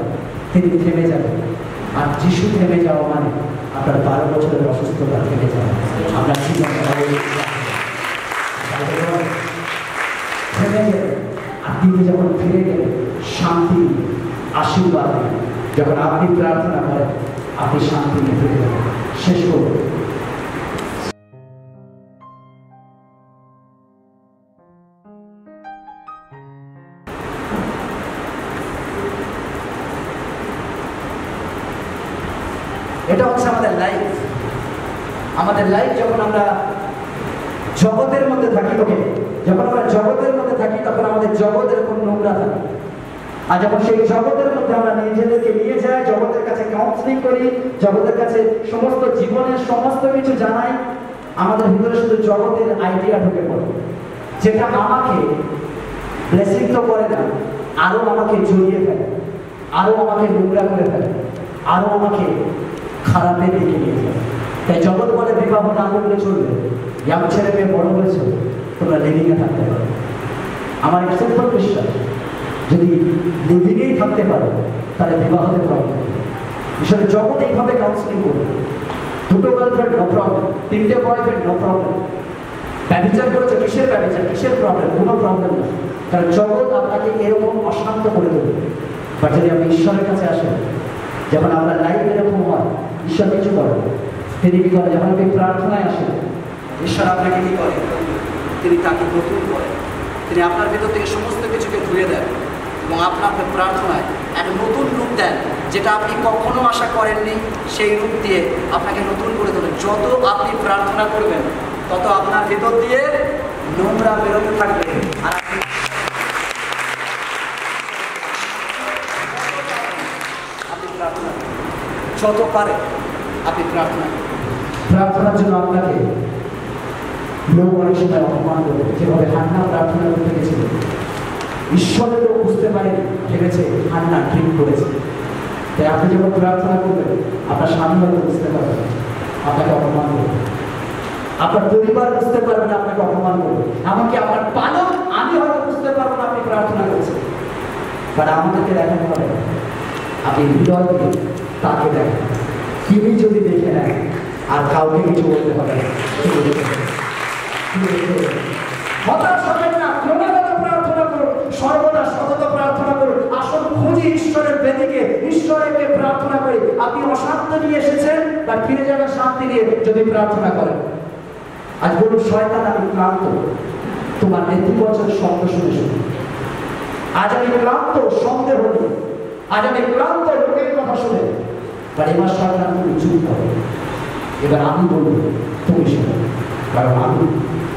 [SPEAKER 1] তিনি থেমে যাবেন। আর যিশু থেমে যাওয়া মানে আপনার 12 বছরের অসুস্থতা থেমে যাওয়া। আমরা জীবন থেমে গেলে আর তিনি যখন ফিরে গেলেন শান্তি আশীর্বাদ, যখন আপনি প্রার্থনা করেন আপনি শান্তি নিয়ে ফিরে যাবেন। শেষ করব। এটা হচ্ছে আমাদের লাইফ। আমাদের লাইফ যখন আমরা জগতের মধ্যে থাকি, যখন আমরা জগতের মধ্যে থাকি, তখন আমাদের জগৎ এরকম নোংরা থাকে। আর যখন সেই জগতের মধ্যে আমরা নিজেদেরকে নিয়ে যাই, জগতের কাছে কাউন্সিলিং করি, জগতের কাছে সমস্ত জীবনের সমস্ত কিছু জানাই, আমাদের ভিতরে শুধু জগতের আইডিয়া ঢুকে পড়ে, যেটা আমাকে ব্লেসিং তো করে না, আরো আমাকে জড়িয়ে ফেলে, আরো আমাকে নোংরা করে ফেলে, আরো আমাকে খারাপের দিকে নিয়ে যায়। তাই জগৎ বলে বিবাহ না করলে চলবে, ইয়াং ছেলে মেয়ে বড় হয়েছে, তোমরা লিভিংয়ে থাকতে পারো। আমার একটা সিম্পল বিশ্বাস, যদি লিভিংয়েই থাকতে পারো তাহলে বিবাহতে প্রবলেম। ঈশ্বরের জগৎ এইভাবে কাউন্সিলিং করবে, দুটো গার্লফ্রেন্ড নো প্রবলেম, তিনটে বয়ফ্রেন্ড নো প্রবলেম, ব্যভিচার করেছে কিসের ব্যভিচার, কিসের প্রবলেম, কোনো প্রবলেম না, কারণ জগৎ আপনাকে এরকম অশান্ত করে দেবে। বাট যদি আপনি ঈশ্বরের কাছে আসেন, যখন আপনার লাইফ এরকম হয়, ঈশ্বর কিছু করে, তিনি কি করে, যখন আপনি প্রার্থনায় আসেন,
[SPEAKER 3] ঈশ্বর আপনাকে কি করে, তিনি তাকে নতুন করেন, তিনি আপনার ভেতর থেকে সমস্ত কিছুকে ধুয়ে দেন এবং আপনাকে প্রার্থনায় এক নতুন রূপ দেন, যেটা আপনি কখনো আশা করেননি, সেই রূপ দিয়ে আপনাকে নতুন করে তোলেন। যত আপনি প্রার্থনা করবেন তত আপনার ভেতর দিয়ে নোংরা বেরোতে থাকবে, আর আপনি প্রার্থনা যত পারে আপনি প্রার্থনা
[SPEAKER 1] প্রার্থনার জন্য আপনাকে লোক অনেক সময় অপমান করবে, যেভাবে হান্না প্রার্থনা করতে গেছিল, ঈশ্বরেরও বুঝতে পারে, ভেবেছে হান্না ঠিক করেছে। তাই আপনি যখন প্রার্থনা করবেন, আপনার স্বামী হয়তো বুঝতে পারবেন আপনাকে অপমান করবে, আপনার পরিবার বুঝতে পারবে না আপনাকে অপমান করবে, এমনকি আমার পালক আমি হয়তো বুঝতে পারবো না আপনি প্রার্থনা করছেন। বাট আমাদেরকে দেখাতে হবে আপনি হৃদয় দিয়ে তাকে দেখেন, তিনি যদি দেখে নেন আর কাউকে কিছু বলতে হবে না। হতাশ হবেন না, ক্রমাগত প্রার্থনা করুন, সর্বদা সতত প্রার্থনা করুন, আসল খুঁজি ঈশ্বরের বেদিকে, ঈশ্বরকে প্রার্থনা করি। আপনি অশান্ত নিয়ে এসেছেন, তার ফিরে যাবেন শান্তি নিয়ে যদি প্রার্থনা করেন। আজ বলুন, শয়তান আমি ক্লান্ত তোমার নেতিবচন শব্দ শুনে শুনে, আজ আমি ক্লান্ত সন্দেহ নিয়ে, আজ আমি ক্লান্ত লোকের কথা শুনে। বাট এবার শয়তান তুমি চুপ করো, এবার আমি বলবো তুমি শোনো, কারণ আমি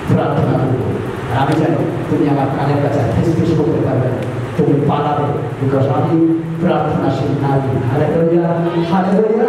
[SPEAKER 1] প্রার্থনা করবো, আর আমি জানি তুমি আমার কানের কাছে ফেস করতে পারবে না, তুমি পালাবে, বিকজ আমি প্রার্থনাশীল নারী। Hallelujah, hallelujah.